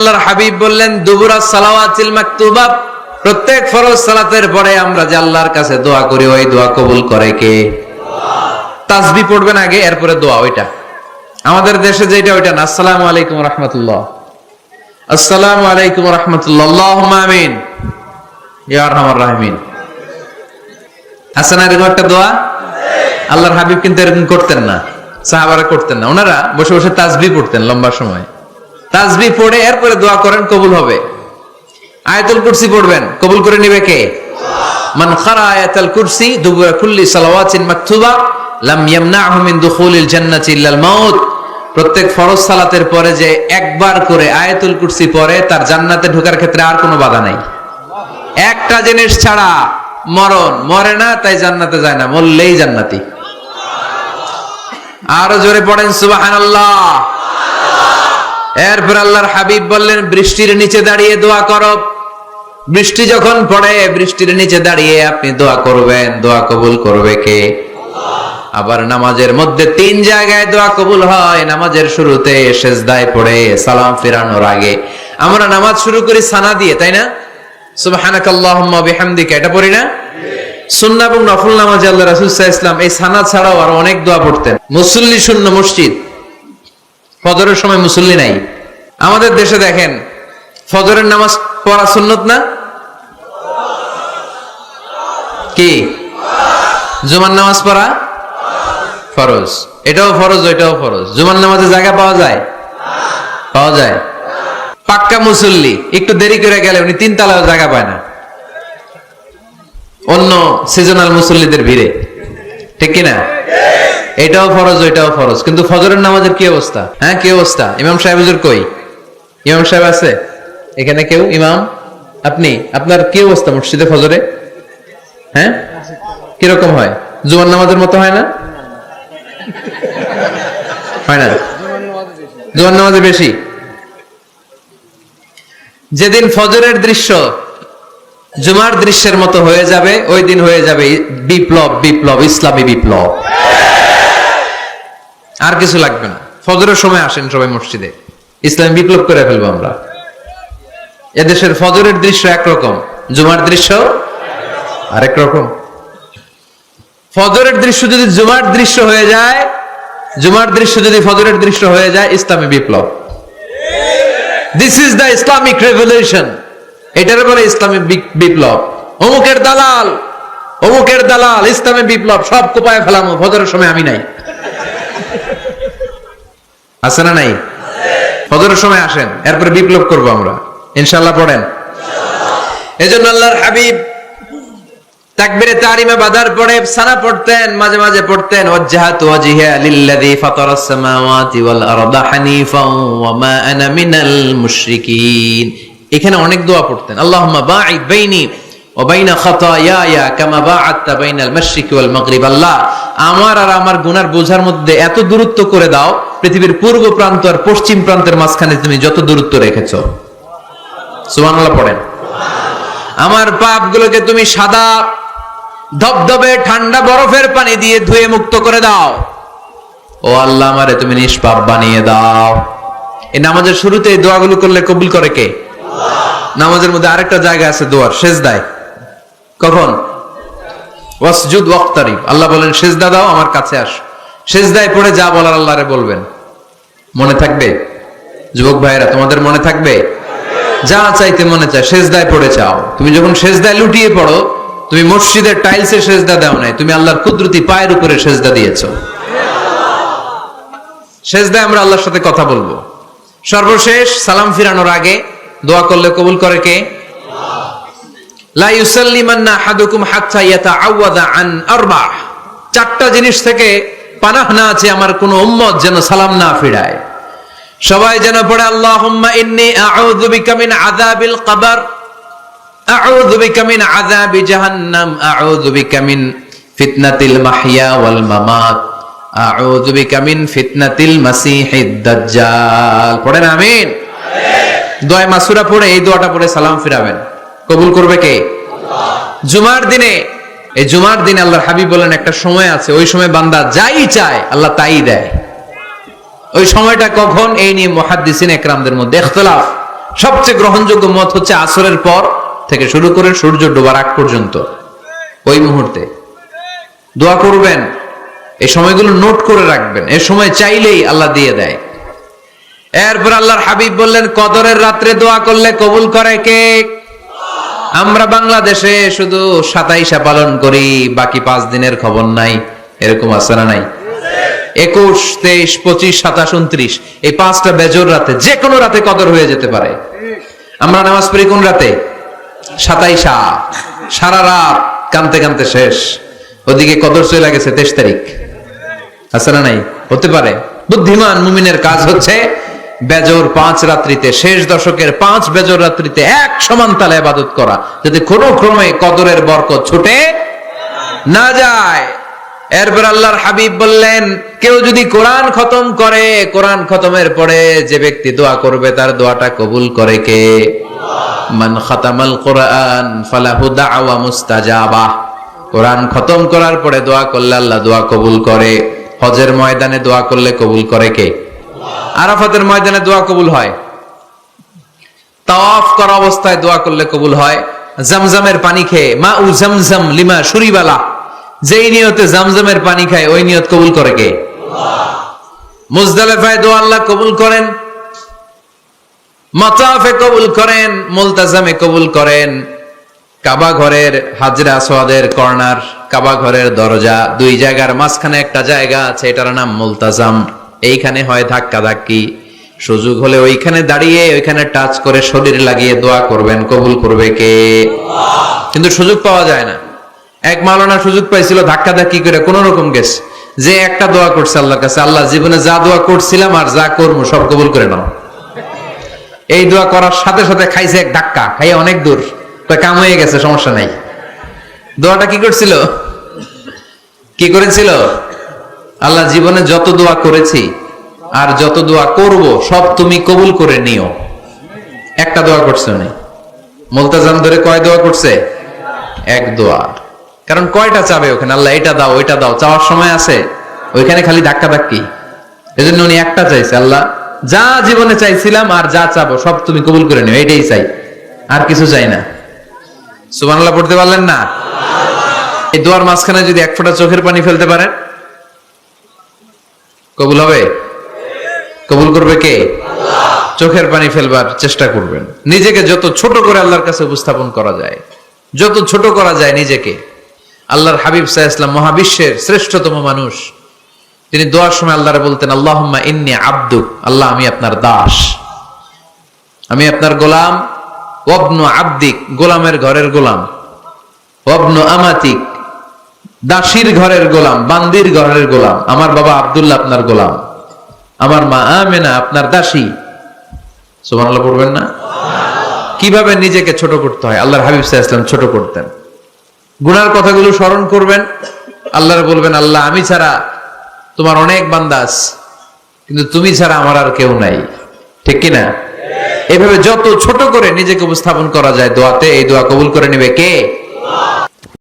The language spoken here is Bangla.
আল্লাহর হাবিব বললেন দুবুরা সালাওয়াতিল মাকতুবা, প্রত্যেক ফরজ সালাতের পরে আমরা যে আল্লাহর কাছে দোয়া করি ওই দোয়া কবুল করে কে? তাসবিহ পড়বেন আগে, এরপরে দোয়া। ওইটা আমাদের দেশে যেটা ওইটা না। আসসালামু আলাইকুম ওয়া রাহমাতুল্লাহ, আসসালামু আলাইকুম ওয়া রাহমাতুল্লাহ, আল্লাহুম্মা আমিন ইয়া আরহামার রাহিমিন। হাসান এরকম একটা দোয়া আল্লাহর হাবিব কিন্তু এরকম করতেন না, সাহাবারা করতেন না। ওনারা বসে বসে তাসবিহ পড়তেন লম্বা সময়। তাসবিহ পড়ে এরপরে দোয়া করেন, কবুল হবে। আয়াতুল কুরসি পড়বেন, কবুল করে নিবে কে? মান ক্বারা আয়াতুল কুরসি দুবুরা কুল্লি সালাওয়াতিন মাকতুবা লাম ইয়ামনাহু মিন দুখুলিল জান্নাতি ইল্লাল মাউত। প্রত্যেক ফরজ সালাতের পরে যে একবার করে আয়াতুল কুরসি পড়ে তার জান্নাতে ঢোকার ক্ষেত্রে আর কোনো বাধা নাই। একটা জিনিস ছাড়া, মরণ। মরে না তাই জান্নাতে যায় না, মরলেই জান্নাতি। আরো জোরে পড়েন সুবহানাল্লাহ। এরপর আল্লাহর হাবিব বললেন বৃষ্টির নিচে দাঁড়িয়ে দোয়া করো। বৃষ্টি যখন পড়ে বৃষ্টির নিচে দাঁড়িয়ে আপনি দোয়া করবেন, দোয়া কবুল করবে কে? আবার নামাজের মধ্যে 3 জায়গায় দোয়া কবুল হয়। নামাজের শুরুতে সেজদায় পড়ে সালাম ফেরানোর আগে। আমরা নামাজ শুরু করি সানা দিয়ে, তাই না? সুবহানাকাল্লাহুম্মা বিহামদিকা, এটা পড়ি না? সুন্নাহ এবং নফল নামাজে আল্লাহ রাসূল সাল্লাল্লাহু আলাইহি ওয়াসাল্লাম এই সানা ছাড়াও আরো অনেক দোয়া পড়তেন। মুসল্লি শূন্য মসজিদ, ফজরের সময় মুসল্লি নাই। আমাদের দেশে দেখেন ফজরের নামাজ পড়া সুন্নত না কি? জুমার নামাজ পড়া ফরজ। এটাও ফরজ, ওইটাও ফরজ। জুমার নামাজে জায়গা পাওয়া যায়? পাওয়া যায়। পাক্কা মুসল্লি একটু দেরি করে গেলে উনি 3 তলায় জায়গা পায় না, অন্য সিজনাল মুসল্লিদের ভিড়ে, ঠিক কিনা? এটাও ফরজ, ওইটাও ফরজ। কিন্তু ফজরের নামাজের কি অবস্থা? হ্যাঁ, কি অবস্থা? ইমাম সাহেব হুজুর কই? ইমাম সাহেব আছে এখানে কেউ? ইমাম আপনি, আপনার কি অবস্থা মসজিদে ফজরে? হ্যাঁ, কিরকম হয়? জুমার নামাজের মতো হয় না? হয় না? জুমার নামাজে বেশি। যেদিন ফজরের দৃশ্য জুমার দৃশ্যের মতো হয়ে যাবে ওই দিন হয়ে যাবে বিপ্লব, বিপ্লব, ইসলামী বিপ্লব। আর কিছু লাগবে না। ফজরের সময় আসেন সবাই মসজিদে, ইসলামী বিপ্লব করে ফেলবো আমরা। এদেশের ফজরের দৃশ্য একরকম, জুমার দৃশ্য আরেক রকম। ফজরের দৃশ্য যদি জুমার দৃশ্য হয়ে যায়, জুমার দৃশ্য যদি ফজরের দৃশ্য হয়ে যায়, ইসলামী বিপ্লব। This is the Islamic revolution. এটার বলে ইসলামী বিপ্লব। অমুকের দালাল, অমুকের দালাল, ইসলামী বিপ্লব সব কোপায় ফেলামো। ফজরের সময় আমি নাই, আছে না নাই? ফজরের সময় আসেন, এরপরে বিপ্লব করবো আমরা ইনশাআল্লাহ। পড়েন। এজন্য আল্লাহর হাবিব তাকবীরে তাহরিমে বাধার পরে সানা পড়তেন, মাঝে মাঝে পড়তেন ওয়াজহাতু ওয়াজহিয়া লিল্লাযী ফাতারাস সামাওয়াতি ওয়াল আরদা হানিফাও ওয়া মা আনা মিনাল মুশরিকিন। এখানে অনেক দোয়া পড়তেন। আল্লাহুম্মা বাঈদ বাইনি ওয়া বাইনা খাতায়ায়া কামা বাআদতা বাইনাল মাশরিকি ওয়াল মাগরিব। আল্লাহ, আমার আর আমার গুনার বোঝার মধ্যে এত দূরত্ব করে দাও, পৃথিবীর পূর্ব প্রান্ত আর পশ্চিম প্রান্তের মাঝখানে তুমি যত দূরত্ব রেখেছো। সুবহানাল্লাহ পড়েন। আমার পাপগুলোকে তুমি সাদা ধবধবে ঠান্ডা বরফের পানি দিয়ে ধুয়ে মুক্ত করে দাও। ও আল্লাহ, আমারে তুমি নিষ্পাপ বানিয়ে দাও। এই নামাজের শুরুতে এই দোয়াগুলো করলে কবুল করে কে? নামাজের মধ্যে আরেকটা জায়গা আছে দোয়ার, সেজদায়। কখন? ওয়াসজুদ ওয়াক্তারিব। আল্লাহ বলেন সেজদা দাও, আমার কাছে আসো। সেজদায় পড়ে যা বলার আল্লাহরে বলবেন। মনে থাকবে? যুবক ভাইরা, তোমাদের মনে থাকবে? যা চাইতে মনে চায় সেজদায় পড়ে চাও। তুমি যখন সেজদায় লুটিয়ে পড়ো, তুমি মসজিদের টাইলসে সেজদা দাও নাই, তুমি আল্লাহর কুদরতি পায়ের উপরে সেজদা দিয়েছো। সেজদায় আমরা আল্লাহর সাথে কথা বলবো। সর্বশেষ সালাম ফিরানোর আগে দোয়া করলে কবুল করে কে? লা ইউসাল্লিমান্না আহাদুকুম হাত্তা ইয়াতাআওয়াযা আন আরবা'। 4টা জিনিস থেকে পানাহ না আছে আমার কোন উম্মত যেন সালাম না ফিরায়। সবাই যেন পড়ে আল্লাহুম্মা ইন্নী আউযু বিকা মিন আযাবিল কবর, আউযু বিকা মিন আযাবি জাহান্নাম, আউযু বিকা মিন ফিতনাতিল মাহইয়া ওয়াল মামাত, আউযু বিকা মিন ফিতনাতিল মাসিহিদ দাজ্জাল। পড়েন আমিন। দোয়া মাসুরা পড়ে এই দোয়াটা পড়ে সালাম ফিরাবেন, কবুল করবে কে? আল্লাহ। জুমার দিনে, এই জুমার দিনে আল্লাহর হাবিব বলেন একটা সময় আছে, ওই সময় বান্দা যাই চায় আল্লাহ তাই দেয়। ওই সময়টা কখন, এই নিয়ে মুহাদ্দিসিন একরামদের মধ্যে ইখতিলাফ। সবচেয়ে গ্রহণযোগ্য মত হচ্ছে আসরের পর থেকে শুরু করে সূর্য ডোবার আগ পর্যন্ত ওই মুহূর্তে দোয়া করবেন। এই সময়গুলো নোট করে রাখবেন, এই সময় চাইলেই আল্লাহ দিয়ে দেয়। এরপর আল্লাহর হাবিব বললেন, কদরের রাত্রে দোয়া করলে কবুল করে কে? আমরা বাংলাদেশে শুধু 27 পালন করি, বাকি 5 দিনের খবর নাই। এরকম আছে না নাই? 21, 23, 25, 27, 29 এই 5টা বেজর রাতে, যে কোনো রাতে কদর হয়ে যেতে পারে। আমরা নামাজ পড়ি কোন রাতে? 27। সারা রাত কানতে কানতে শেষ, ওদিকে কদর চলে গেছে 23 তারিখ। আছে না নাই? হতে পারে। বুদ্ধিমান মুমিনের কাজ হচ্ছে বেজর 5 রাত্রিতে, শেষ দশকের 5 বেজর রাত্রিতে এক সমান তালে ইবাদত করা, যাতে কোনো ক্রমে কদরের বরকত ছুটে না যায়। এরপর আল্লাহর হাবিব বললেন, কেউ যদি কোরআন খতম করে, কোরআন খতমের পরে যে ব্যক্তি দোয়া করবে তার দোয়াটা কবুল করে কে? মান খাতামাল কোরআন ফালাহু দাওয়া মুস্তাজাবা। কোরআন খতম করার পরে দোয়া করলে আল্লাহ দোয়া কবুল করে। হজের ময়দানে দোয়া করলে কবুল করে কে? আরাফাতের ময়দানে দোয়া কবুল হয়। তাওয়াফ করা অবস্থায় দোয়া করলে কবুল হয়। জামজামের পানি খেয়ে, মা উ জামজাম লিমা শুরিবালা, যেই নিয়তে জামজামের পানি খায় ওই নিয়ত কবুল করে কে? মুজদালিফায় দোয়া আল্লাহ কবুল করেন, মাতাফে কবুল করেন, মুলতাজামে কবুল করেন। কাবা ঘরের হাজরা আসওয়াদের কর্নার, কাবা ঘরের দরজা, 2 জায়গার মাঝখানে একটা জায়গা আছে, এটার নাম মুলতাজাম। এইখানে হয় ধাক্কা ধাক্কি, সুযোগ হলে ওইখানে দাঁড়িয়ে ওইখানে টাচ করে শরীর লাগিয়ে দোয়া করবেন, কবুল করবে কে? কিন্তু সুযোগ পাওয়া যায় না। এক মাওলানা সুযোগ পাইছিল, ধাক্কা ধাক্কি করে কোন রকম গেছে, যে একটা দোয়া করছে আল্লাহর কাছে, আল্লাহ জীবনে যা দোয়া করছিলাম আর যা করবো সব কবুল করে নাও। এই দোয়া করার সাথে সাথে খাইছে এক ধাক্কা, খাইয়ে অনেক দূর, তো কাম হয়ে গেছে, সমস্যা নাই। দোয়াটা কি করছিল? কি করেছিল? আল্লাহ জীবনে যত দোয়া করেছি আর যত দোয়া করব সব তুমি কবুল করে নিও। একটা দোয়া করছে উনি। মুলতাজাম ধরে কয় দোয়া করছে? এক দোয়া। কারণ কয়টা চাবে ওখানে? আল্লাহ এটা দাও ওইটা দাও, চাওয়ার সময় আছে? ওইখানে খালি ধাক্কা ধাক্কি। এজন্য উনি একটা চাইছে, আল্লাহ যা জীবনে চাইছিলাম আর যা চাবো সব তুমি কবুল করে নিও, এটাই চাই, আর কিছু চাই না। সুবহানাল্লাহ পড়তে পারলেন না? এই দোয়ার মাঝখানে যদি এক ফোঁটা চোখের পানি ফেলতে পারেন, কবুল হবে? কবুল করবে কে? চোখের পানি ফেলবার চেষ্টা করবেন। নিজেকে যত ছোট করে আল্লাহর কাছে উপস্থাপন করা যায়, যত ছোট করা যায় নিজেকে। আল্লাহর হাবিব সাল্লাল্লাহু আলাইহি ওয়াসাল্লাম মহাবিশ্বের শ্রেষ্ঠতম মানুষ, তিনি দোয়ার সময় আল্লাহরে বলতেন, আল্লাহুম্মা ইন্নী আবদুক, আল্লাহ আমি আপনার দাস, আমি আপনার গোলাম। ওয়াবনু আবদিক, গোলামের ঘরের গোলাম। ওয়াবনু আমাতিক, দাসীর ঘরের গোলাম, বান্দির ঘরের গোলাম। আমার বাবা আব্দুল্লাহ আপনার গোলাম, আমার মা আমেনা আপনার দাসী। সুবহানাল্লাহ পড়বেন না? কিভাবে নিজেকে ছোট করতে হয় আল্লাহর হাবিব সাল্লাল্লাহু আলাইহি ওয়াসাল্লাম ছোট করতেন। গুনার কথাগুলো স্মরণ করবেন, আল্লাহর বলবেন, আল্লাহ আমি ছাড়া তোমার অনেক বান্দা আছে, কিন্তু তুমি ছাড়া আমার আর কেউ নাই। ঠিক কি না? এভাবে যত ছোট করে নিজেকে উপস্থাপন করা যায় দোয়াতে, এই দোয়া কবুল করে নেবে কে?